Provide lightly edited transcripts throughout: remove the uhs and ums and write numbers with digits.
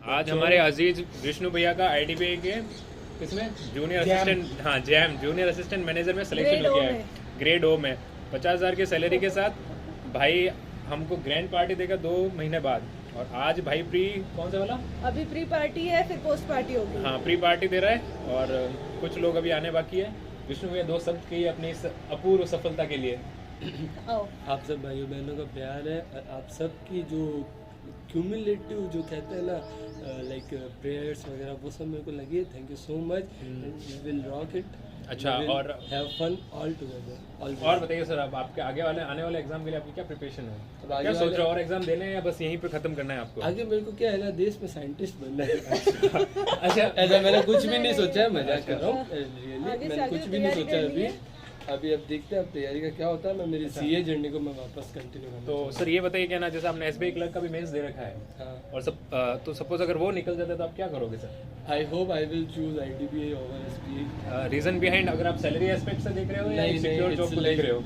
आज हमारे अजीज विष्णु भैया का आईडीबीआई के किसमें जूनियर असिस्टेंट, हाँ जैम जूनियर असिस्टेंट मैनेजर में सिलेक्शन हो गया है, ग्रेड ओ में 50,000 की सैलरी के साथ। भाई हमको ग्रैंड पार्टी देगा 2 महीने बाद, और आज भाई प्री कौन सा वाला, अभी प्री पार्टी है, फिर पोस्ट पार्टी होगी। हाँ प्री पार्टी दे रहा है, और कुछ लोग अभी आने बाकी है। विष्णु भैया 2 शब्द कहिए अपनी इस अपूर्व सफलता के लिए। आप सब भाइयों बहनों का प्यार है, आप सब की जो क्यूमुलेटिव जो कहते हैं ना लाइक प्रेयर्स वगैरह, वो सब मेरे को लगी है। Thank you so much, we will rock it. अच्छा, और हैव फन ऑल टुगेदर। और बताइए सर, अब आपके आगे वाले एग्जाम के लिए आपकी क्या प्रिपरेशन है? क्या सोच रहे हो, और एग्जाम देने हैं या बस यहीं पे खत्म करना है आपको? आगे मेरे को क्या है ना, देश में साइंटिस्ट बनना है। अच्छा, ऐसा मैंने कुछ भी नहीं सोचा है, मजाक कर रहा हूँ, रियली मैंने कुछ भी नहीं सोचा अभी। अब देखते हैं अब तैयारी का क्या होता है। मैं मेरी सीए जर्नी को मैं वापस कंटिन्यू करूँ। तो सर ये बताइए क्या ना, जैसे आपने एसबीआई क्लर्क का भी मेंस दे रखा है, हाँ, और तो सपोज अगर वो निकल जाता है तो आप क्या करोगे sir? I hope I will choose IDBI over SBI. Reason behind, अगर आप सैलरी एस्पेक्ट से देख रहे हो या सिक्योर जॉब को देख रहे हो?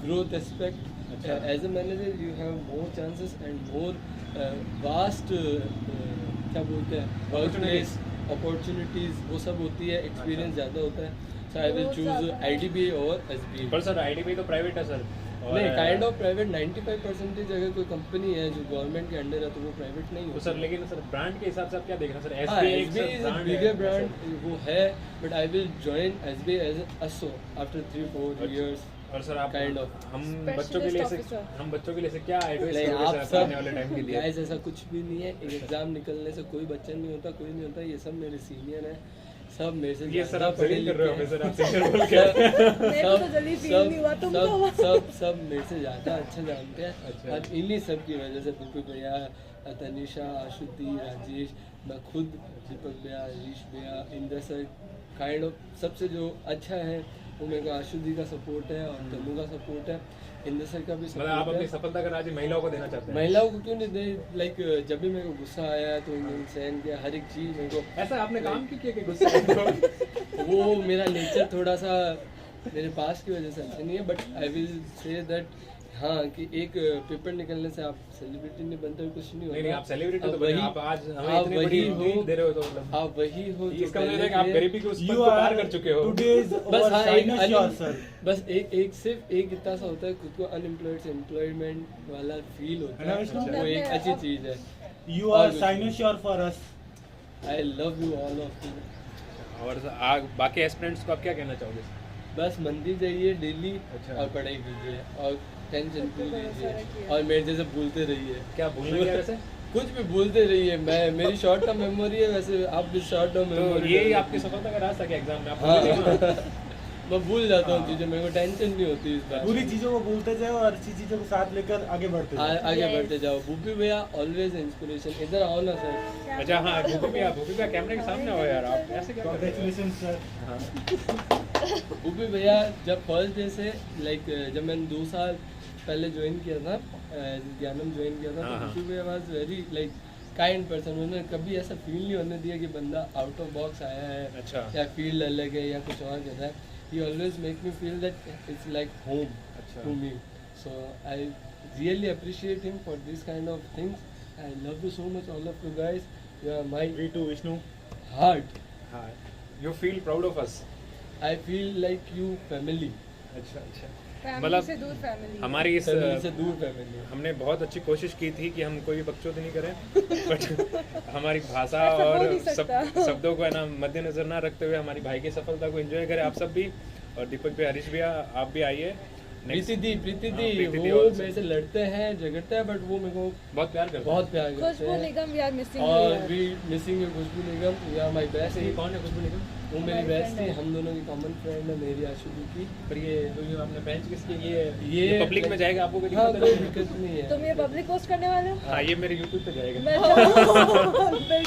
Growth aspect, as a manager you have more chances and more vast क्या बोलते हैं, वर्क प्लेस अपॉर्चुनिटीज वो सब होती है, एक्सपीरियंस ज़्यादा होता है। So I will choose IDBI over SBI. पर सर आईडीबीआई तो प्राइवेट है सर। नहीं, काइंड ऑफ प्राइवेट। 95% अगर कोई कंपनी है जो गवर्नमेंट के अंडर है तो वो प्राइवेट नहीं तो होती। सर लेकिन सर ब्रांड के हिसाब से आप क्या देख रहे हैं sir? SBI SBI is a bigger brand, वो है, but I will join SBI as असो आफ्टर 3-4 इयर्स। और सर आप काइंड ऑफ हम बच्चों के लिए से क्या एडवाइस नहीं, करोगे आप सर सब आने वाले टाइम के लिए? गाइस ऐसा कुछ भी नहीं है। एक एग्जाम निकलने से कोई बच्चा नहीं होता, कोई नहीं होता। ये सब मेरे सीनियर हैं, सब मेरे से ये सर आप पढ़े जलील कर रहे हो लिखे हमें हैं। सर, आप सीनियर बोल के। मेरे को तो जल्दी फील नहीं हुआ, तुमको सब मेरे से ज़्यादा अच्छा जानते हैं। अच्छा। और इन्हीं सब की वजह से दीपक भैया, तनिषा, आशुति, राजेश, मैं खुद, दीपक भैया, हरीश भैया, इंद्र सर, काइंड ऑफ सबसे जो अच्छा है वो मेरे को आशुति का सपोर्ट है और तनु का सपोर्ट है, इंद्र सर का भी मतलब आप सपोर्ट अपनी है। सफलता का राज महिलाओं को देना चाहते हैं? महिलाओं को क्यों नहीं दे, लाइक जब भी मेरे को गुस्सा आया तो उन्होंने सहन किया, हर एक चीज़ मेरे को। ऐसा आपने काम क्यों किया कि गुस्सा? वो मेरा नेचर थोड़ा सा मेरे पास की वजह से अच्छा नहीं है, but I will say that हाँ कि एक पेपर निकलने से आप सेलिब्रिटी नहीं बनते हो, कुछ नहीं नहीं, आप होता। सेलिब्रिटी तो आप बने, वही- आप आज हमें आप इतनी वही बड़ी हो, ट्रीट दे रहे हो तो मतलब आप वही हो जो इसका मतलब है पहले कि आप थे। गरीबी के उस पद को पार कर चुके हो। बस हाँ, एक सर। बस एक सिर्फ एक इतना सा होता है, खुद को अनएम्प्लॉयड से एम्प्लॉयमेंट वाला फील होता है ना है, विष्णु? वो एक अच्छी चीज़ है। You are signure for us. I love you all of you. और बाकी एस्पिरेंट्स को आप क्या कहना चाहोगे? बस मंदिर जाइए डेली अच्छा। और पढ़ाई कीजिए और टेंशन फ्री लीजिए और मेरे जैसे भूलते रहिए। क्या भूलना क्या वैसे? कुछ भी भूलते रहिए। मेरी शॉर्ट टर्म मेमोरी है, वैसे आप भी शॉर्ट टर्म तो मेमोरी। यही आपकी सफलता का राज था कि एग्जाम में आप हाँ। भूल गए ना? मैं भूल जाता हूँ हाँ। चीज़ें, मेरे को टेंशन नहीं होती इस बात। बुरी चीजों को भूलते जाओ और अच्छी चीजों को साथ लेकर आगे बढ़ते जाओ। आगे Yes. बढ़ते जाओ। भूपी भैया ऑलवेज इंस्पिरेशन। इधर आओ ना सर। अच्छा हाँ, भूपी भैया कैमरे के सामने हो यार, आप ऐसे क्या कर रहे हो? Congratulations sir. हाँ। भूपी भैया जब फर्स्ट डे से लाइक जब मैंने 2 साल पहले ज्वाइन किया था, ज्ञानम ज्वाइन किया था, हाँ, तो हाँ। भूपी भैया was very like kind person. उन्होंने कभी ऐसा फील नहीं होने दिया कि बंदा आउट ऑफ बॉक्स आया है अच्छा। या फील्ड अलग है या कुछ और कर रहा है। He always make me feel that it's like home अच्छा। To me. So I really appreciate him for this kind of things. I love you so much all of you guys. You are my We too, Vishnu. Heart. हाँ, you feel proud of us? I feel like you family. अच्छा अच्छा। Family मतलब से दूर family. हमारी इस family से दूर फैमिली। हमने बहुत अच्छी कोशिश की थी कि हम कोई भी बकचोदी नहीं करें, बट हमारी भाषा ऐसा हो और नहीं सकता। शब्दों को है ना मद्देनजर ना रखते हुए हमारी भाई की सफलता को एंजॉय करें आप सब भी। और दीपक भैया, हरीश भैया, आप भी आइए। प्रीति दी हाँ, प्रीति दी वो also। मेरे से लड़ते हैं, झगड़ते हैं, बट वो मेरे को बहुत प्यार करते बहुत प्यार करते खुशबू हैं। निगम वी आर मिसिंग और भी missing you Khushbu Nigam, you are my best. हैं। ये कौन है खुशबू निगम? वो मेरी हमारी बेस्ट friend थी, है। हम दोनों की कॉमन फ्रेंड है, मेरी आशुदी की। पर ये जो ये आपने बेंच किसकी, ये पब्लिक में जाएगा, आपको कोई हाँ, दिक्कत कोई नहीं है? दिक्कत नहीं है। तुम ये पब्लिक पोस्ट करने वाले हो? हाँ, ये मेरे यूट्यूब पे जाएगा। मैं जाऊँ।